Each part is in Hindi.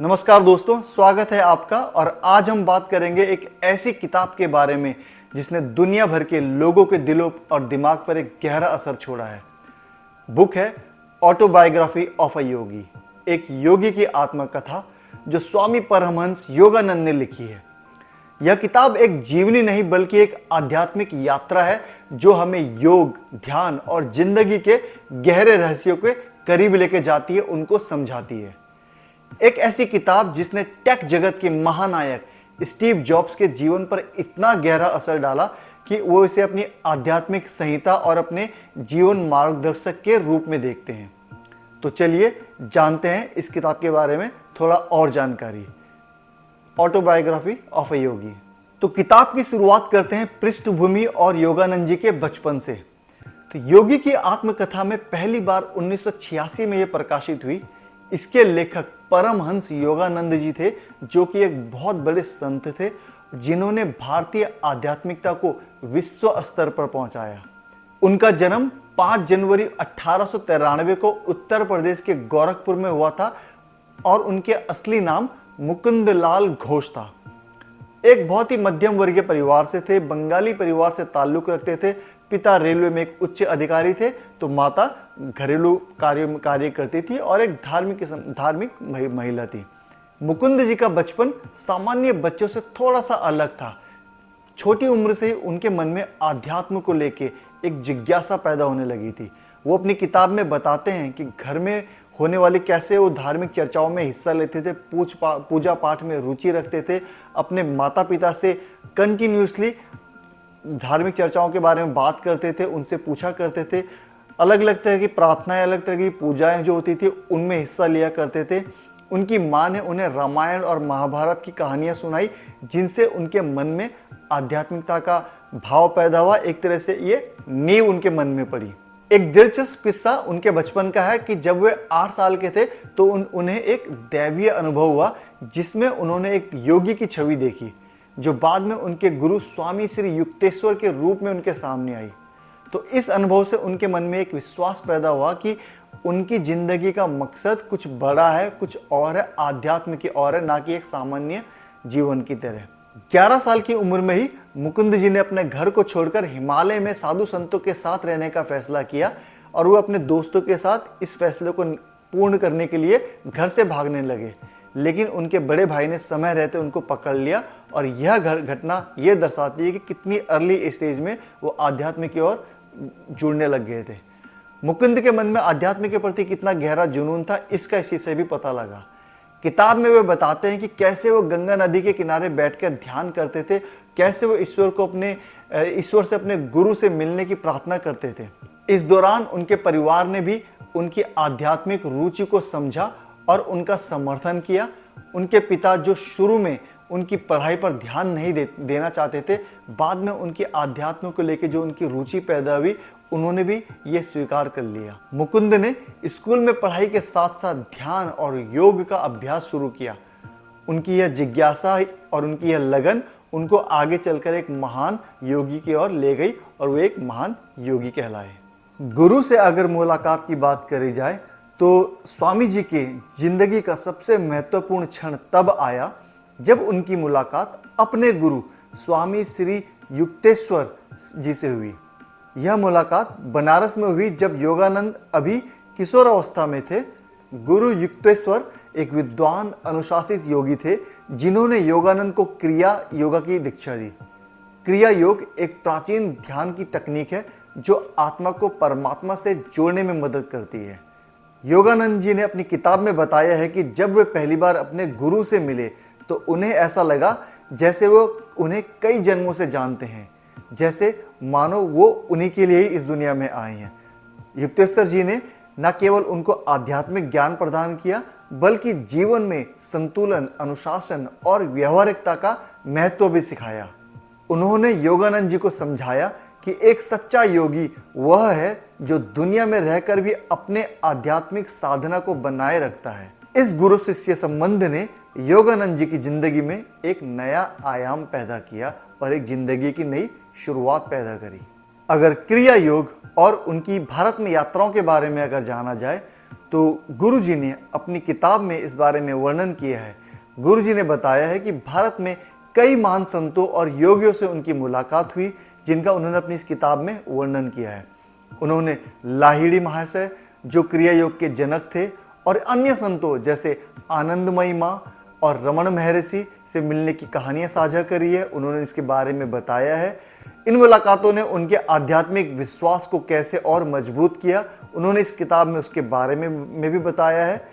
नमस्कार दोस्तों, स्वागत है आपका। और आज हम बात करेंगे एक ऐसी किताब के बारे में जिसने दुनिया भर के लोगों के दिलों और दिमाग पर एक गहरा असर छोड़ा है। बुक है ऑटोबायोग्राफी ऑफ अ योगी, एक योगी की आत्मकथा जो स्वामी परमहंस योगानंद ने लिखी है। यह किताब एक जीवनी नहीं बल्कि एक आध्यात्मिक यात्रा है जो हमें योग, ध्यान और जिंदगी के गहरे रहस्यों के करीब लेके जाती है, उनको समझाती है। एक ऐसी किताब जिसने टेक जगत के महानायक स्टीव जॉब्स के जीवन पर इतना गहरा असर डाला कि वो इसे अपनी आध्यात्मिक संहिता और अपने जीवन मार्गदर्शक के रूप में देखते हैं। तो चलिए जानते हैं इस किताब के बारे में थोड़ा और जानकारी। ऑटोबायोग्राफी ऑफ अ योगी। तो किताब की शुरुआत करते हैं पृष्ठभूमि और योगानंद जी के बचपन से। तो योगी की आत्मकथा में पहली बार 1986 में यह प्रकाशित हुई। इसके लेखक परमहंस योगानंद जी थे, जो कि एक बहुत बड़े संत थे जिन्होंने भारतीय आध्यात्मिकता को विश्व स्तर पर पहुंचाया। उनका जन्म 5 जनवरी 1893 को उत्तर प्रदेश के गोरखपुर में हुआ था और उनके असली नाम मुकुंद लाल घोष था। एक बहुत ही मध्यम वर्गीय परिवार से थे, बंगाली परिवार से ताल्लुक रखते थे। पिता रेलवे में एक उच्च अधिकारी थे तो माता घरेलू कार्य करती थी और एक धार्मिक महिला थी। मुकुंद जी का बचपन सामान्य बच्चों से थोड़ा सा अलग था। छोटी उम्र से ही उनके मन में आध्यात्म को लेके एक जिज्ञासा पैदा होने लगी थी। वो अपनी किताब में बताते हैं कि घर में होने वाली कैसे वो धार्मिक चर्चाओं में हिस्सा लेते थे, पूजा पाठ में रुचि रखते थे, अपने माता पिता से कंटिन्यूसली धार्मिक चर्चाओं के बारे में बात करते थे, उनसे पूछा करते थे। अलग अलग तरह की प्रार्थनाएं, अलग तरह की पूजाएं जो होती थी उनमें हिस्सा लिया करते थे। उनकी माँ ने उन्हें रामायण और महाभारत की कहानियां सुनाई जिनसे उनके मन में आध्यात्मिकता का भाव पैदा हुआ। एक तरह से ये नींव उनके मन में पड़ी। एक दिलचस्प किस्सा उनके बचपन का है कि जब वे 8 साल के थे तो उन्हें एक दैवीय अनुभव हुआ जिसमें उन्होंने एक योगी की छवि देखी जो बाद में उनके गुरु स्वामी श्री युक्तेश्वर के रूप में उनके सामने आई। तो इस अनुभव से उनके मन में एक विश्वास पैदा हुआ कि उनकी जिंदगी का मकसद कुछ बड़ा है, कुछ और है, आध्यात्म की और है, ना कि एक सामान्य जीवन की तरह। 11 साल की उम्र में ही मुकुंद जी ने अपने घर को छोड़कर हिमालय में साधु संतों के साथ रहने का फैसला किया और वो अपने दोस्तों के साथ इस फैसले को पूर्ण करने के लिए घर से भागने लगे। लेकिन उनके बड़े भाई ने समय रहते उनको पकड़ लिया और यह घटना ये दर्शाती है कि कितनी अर्ली स्टेज में वो आध्यात्म की ओर जुड़ने लग गए थे। मुकुंद के मन में आध्यात्म के प्रति कितना गहरा जुनून था, इसका इसी से भी पता लगा। किताब में वे बताते हैं कि कैसे वो गंगा नदी के किनारे बैठकर ध्यान करते थे, कैसे वो ईश्वर से अपने गुरु से मिलने की प्रार्थना करते थे। इस दौरान उनके परिवार ने भी उनकी आध्यात्मिक रुचि को समझा और उनका समर्थन किया। उनके पिता जो शुरू में उनकी पढ़ाई पर ध्यान नहीं देना चाहते थे, बाद में उनकी आध्यात्म को लेकर जो उनकी रुचि पैदा हुई उन्होंने भी ये स्वीकार कर लिया। मुकुंद ने स्कूल में पढ़ाई के साथ साथ ध्यान और योग का अभ्यास शुरू किया। उनकी यह जिज्ञासा और उनकी यह लगन उनको आगे चलकर एक महान योगी की ओर ले गई और वो एक महान योगी कहलाए। गुरु से अगर मुलाकात की बात करी जाए तो स्वामी जी के जिंदगी का सबसे महत्वपूर्ण क्षण तब आया जब उनकी मुलाकात अपने गुरु स्वामी श्री युक्तेश्वर जी से हुई। यह मुलाकात बनारस में हुई जब योगानंद अभी किशोर अवस्था में थे। गुरु युक्तेश्वर एक विद्वान अनुशासित योगी थे जिन्होंने योगानंद को क्रिया योगा की दीक्षा दी। क्रिया योग एक प्राचीन ध्यान की तकनीक है जो आत्मा को परमात्मा से जोड़ने में मदद करती है। योगानंद जी ने अपनी किताब में बताया है कि जब वे पहली बार अपने गुरु से मिले तो उन्हें ऐसा लगा जैसे वो उन्हें कई जन्मों से जानते हैं, जैसे मानो वो उन्हीं के लिए ही इस दुनिया में आए हैं। युक्तेश्वर जी ने न केवल उनको आध्यात्मिक ज्ञान प्रदान किया बल्कि जीवन में संतुलन, अनुशासन और व्यवहारिकता का महत्व भी सिखाया। उन्होंने योगानंद जी को समझाया कि एक सच्चा योगी वह है जो दुनिया में रहकर भी अपने आध्यात्मिक साधना को बनाए रखता है। इस गुरु शिष्य संबंध ने योगानंद जी की जिंदगी में एक नया आयाम पैदा किया और एक जिंदगी की नई शुरुआत पैदा करी। अगर क्रिया योग और उनकी भारत में यात्राओं के बारे में अगर जाना जाए तो गुरुजी ने अपनी किताब में इस बारे में वर्णन किया है। गुरुजी ने बताया है कि भारत में कई महान संतों और योगियों से उनकी मुलाकात हुई, जिनका उन्होंने अपनी इस किताब में वर्णन किया है। उन्होंने लाहिड़ी महाशय, जो क्रिया योग के जनक थे, और अन्य संतों जैसे आनंदमयी माँ और रमन महर्षि से मिलने की कहानियां साझा करी है। उन्होंने इसके बारे में बताया है। इन मुलाकातों ने उनके आध्यात्मिक विश्वास को कैसे और मजबूत किया, उन्होंने इस किताब में उसके बारे में भी बताया है।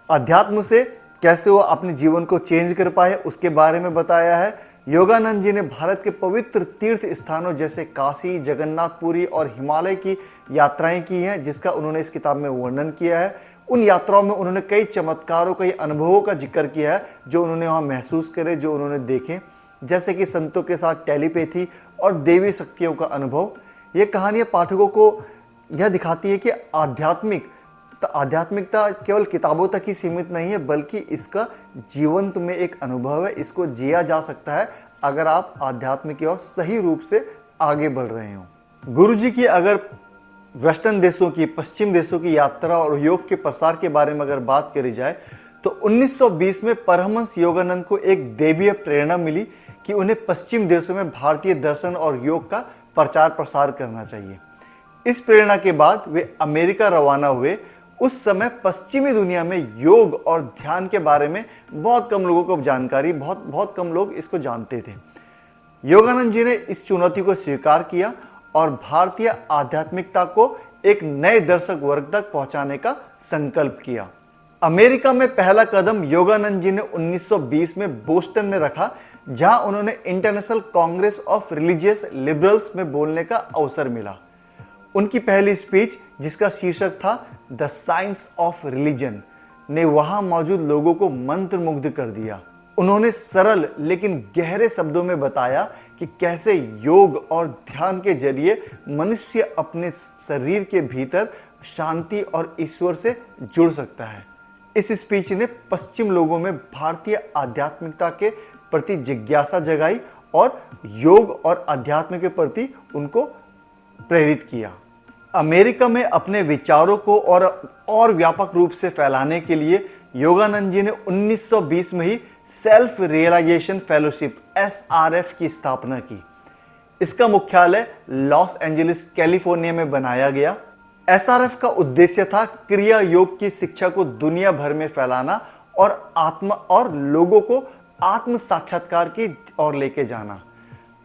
अध्यात्म से कैसे वो अपने जीवन को चेंज कर पाए, उसके बारे में बताया है। योगानंद जी ने भारत के पवित्र तीर्थ स्थानों जैसे काशी, जगन्नाथपुरी और हिमालय की यात्राएं की हैं, जिसका उन्होंने इस किताब में वर्णन किया है। उन यात्राओं में उन्होंने कई चमत्कारों, कई अनुभवों का जिक्र किया है जो उन्होंने वहाँ महसूस करे, जो उन्होंने देखे, जैसे कि संतों के साथ टेलीपैथी और देवी शक्तियों का अनुभव। ये कहानियाँ पाठकों को यह दिखाती है कि आध्यात्मिकता केवल किताबों तक ही सीमित नहीं है, बल्कि इसका जीवंत में एक अनुभव है। इसको जिया जा सकता है अगर आप आध्यात्म की ओर सही रूप से आगे बढ़ रहे हो। गुरुजी की अगर वेस्टर्न देशों की, पश्चिम देशों की यात्रा और योग के प्रसार के बारे में अगर बात करी जाए तो 1920 में परमहंस योगानंद को एक दैवीय प्रेरणा मिली कि उन्हें पश्चिम देशों में भारतीय दर्शन और योग का प्रचार प्रसार करना चाहिए। इस प्रेरणा के बाद वे अमेरिका रवाना हुए। उस समय पश्चिमी दुनिया में योग और ध्यान के बारे में बहुत कम लोगों को जानकारी, बहुत कम लोग इसको जानते थे। योगानंद जी ने इस चुनौती को स्वीकार किया और भारतीय आध्यात्मिकता को एक नए दर्शक वर्ग तक पहुंचाने का संकल्प किया। अमेरिका में पहला कदम योगानंद जी ने 1920 में बोस्टन में रखा, जहां उन्होंने international Congress of religious liberals में बोलने का अवसर मिला। उनकी पहली स्पीच, जिसका शीर्षक था द साइंस ऑफ रिलीजन, ने वहां मौजूद लोगों को मंत्रमुग्ध कर दिया। उन्होंने सरल लेकिन गहरे शब्दों में बताया कि कैसे योग और ध्यान के जरिए मनुष्य अपने शरीर के भीतर शांति और ईश्वर से जुड़ सकता है। इस स्पीच ने पश्चिम लोगों में भारतीय आध्यात्मिकता के प्रति जिज्ञासा जगाई और योग और अध्यात्म के प्रति उनको प्रेरित किया। अमेरिका में अपने विचारों को और व्यापक रूप से फैलाने के लिए योगानंद जी ने 1920 में ही सेल्फ रियलाइजेशन फेलोशिप SRF की स्थापना की। इसका मुख्यालय लॉस एंजलिस कैलिफोर्निया में बनाया गया। SRF का उद्देश्य था क्रिया योग की शिक्षा को दुनिया भर में फैलाना और लोगों को आत्म साक्षात्कार की ओर लेके जाना।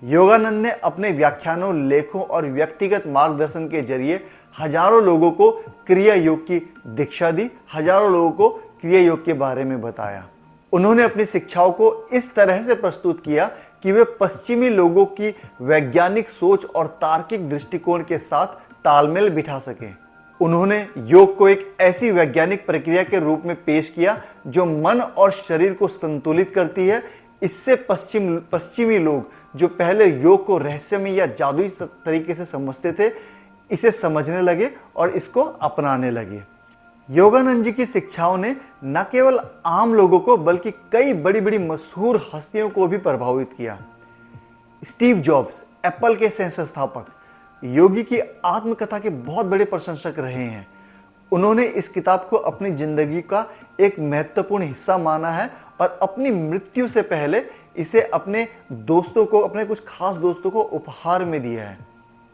योगानंद ने अपने व्याख्यानों, लेखों और व्यक्तिगत मार्गदर्शन के जरिए हजारों लोगों को क्रिया योग की दीक्षा दी, हजारों लोगों को क्रिया योग के बारे में बताया। उन्होंने अपनी शिक्षाओं को इस तरह से प्रस्तुत किया कि वे पश्चिमी लोगों की वैज्ञानिक सोच और तार्किक दृष्टिकोण के साथ तालमेल बिठा सकें। उन्होंने योग को एक ऐसी वैज्ञानिक प्रक्रिया के रूप में पेश किया जो मन और शरीर को संतुलित करती है। इससे पश्चिमी लोग जो पहले योग को रहस्यमय या जादुई तरीके से समझते थे, इसे समझने लगे और इसको अपनाने लगे। योगानंद जी की शिक्षाओं ने न केवल आम लोगों को बल्कि कई बड़ी बड़ी मशहूर हस्तियों को भी प्रभावित किया। स्टीव जॉब्स, एप्पल के सह संस्थापक, योगी की आत्मकथा के बहुत बड़े प्रशंसक रहे हैं। उन्होंने इस किताब को अपनी जिंदगी का एक महत्वपूर्ण हिस्सा माना है और अपनी मृत्यु से पहले इसे अपने कुछ खास दोस्तों को उपहार में दिया है।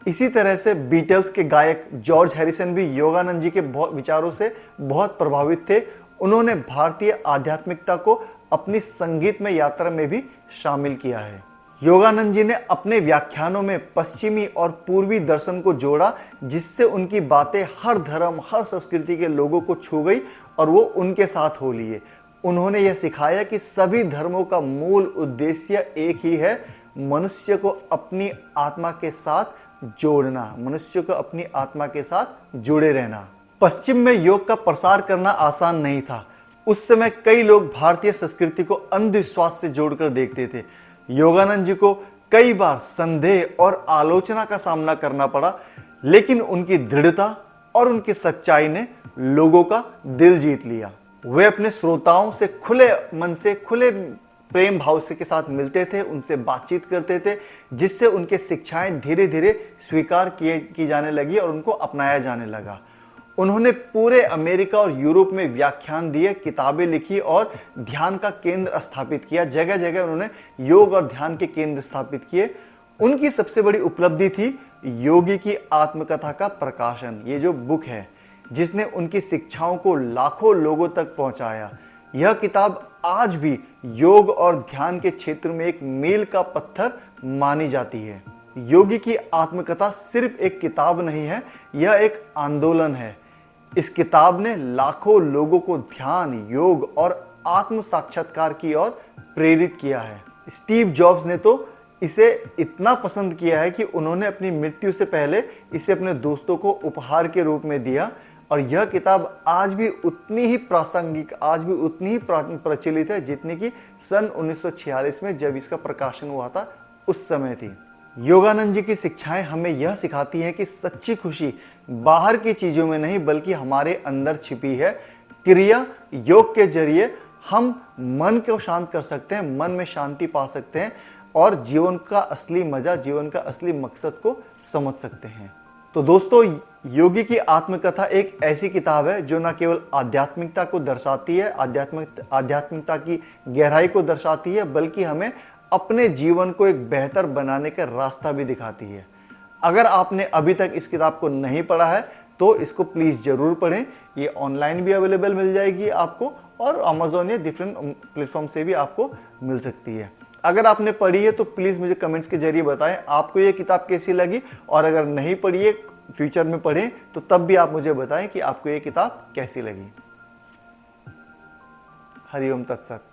इसी तरह से बीटल्स के गायक जॉर्ज हैरिसन भी योगानंद जी के विचारों से बहुत प्रभावित थे। उन्होंने भारतीय आध्यात्मिकता को अपनी संगीतमय यात्रा में भी शामिल किया है। योगानंद जी ने अपने व्याख्यानों में पश्चिमी और पूर्वी दर्शन को जोड़ा, जिससे उनकी बातें हर धर्म, हर संस्कृति के लोगों को छू गई और वो उनके साथ हो लिए। उन्होंने यह सिखाया कि सभी धर्मों का मूल उद्देश्य एक ही है, मनुष्य को अपनी आत्मा के साथ जोड़ना, मनुष्य को अपनी आत्मा के साथ जुड़े रहना। पश्चिम में योग का प्रसार करना आसान नहीं था। उस समय कई लोग भारतीय संस्कृति को अंधविश्वास से जोड़कर देखते थे। योगानंद जी को कई बार संदेह और आलोचना का सामना करना पड़ा, लेकिन उनकी दृढ़ता और उनकी सच्चाई ने लोगों का दिल जीत लिया। वे अपने श्रोताओं से खुले मन से, खुले प्रेम भाव से के साथ मिलते थे, उनसे बातचीत करते थे, जिससे उनके शिक्षाएं धीरे धीरे स्वीकार की जाने लगी और उनको अपनाया जाने लगा। उन्होंने पूरे अमेरिका और यूरोप में व्याख्यान दिए, किताबें लिखी और ध्यान का केंद्र स्थापित किया। जगह जगह उन्होंने योग और ध्यान के केंद्र स्थापित किए। उनकी सबसे बड़ी उपलब्धि थी योगी की आत्मकथा का प्रकाशन। ये जो बुक है जिसने उनकी शिक्षाओं को लाखों लोगों तक पहुंचाया। यह किताब आज भी योग और ध्यान के क्षेत्र में एक मील का पत्थर मानी जाती है। योगी की आत्मकथा सिर्फ एक किताब नहीं है, यह एक आंदोलन है। इस किताब ने लाखों लोगों को ध्यान, योग और आत्म साक्षात्कार की ओर प्रेरित किया है। स्टीव जॉब्स ने तो इसे इतना पसंद किया है कि उन्होंने अपनी मृत्यु से पहले इसे अपने दोस्तों को उपहार के रूप में दिया। और यह किताब आज भी उतनी ही प्रासंगिक, आज भी उतनी ही प्रचलित है जितनी कि सन 1946 में जब इसका प्रकाशन हुआ था उस समय थी। योगानंद जी की शिक्षाएं हमें यह सिखाती हैं कि सच्ची खुशी बाहर की चीजों में नहीं बल्कि हमारे अंदर छिपी है। क्रिया योग के जरिए हम मन को शांत कर सकते हैं, मन में शांति पा सकते हैं और जीवन का असली मजा, जीवन का असली मकसद को समझ सकते हैं। तो दोस्तों, योगी की आत्मकथा एक ऐसी किताब है जो न केवल आध्यात्मिकता को दर्शाती है, आध्यात्मिकता की गहराई को दर्शाती है, बल्कि हमें अपने जीवन को एक बेहतर बनाने का रास्ता भी दिखाती है। अगर आपने अभी तक इस किताब को नहीं पढ़ा है तो इसको प्लीज़ ज़रूर पढ़ें। ये ऑनलाइन भी अवेलेबल मिल जाएगी आपको और अमेज़ॉन या डिफरेंट प्लेटफॉर्म से भी आपको मिल सकती है। अगर आपने पढ़ी है तो प्लीज़ मुझे कमेंट्स के जरिए बताएं आपको ये किताब कैसी लगी, और अगर नहीं पढ़ी है, फ्यूचर में पढ़ें, तो तब भी आप मुझे बताएं कि आपको ये किताब कैसी लगी। हरि ओम तत्सत।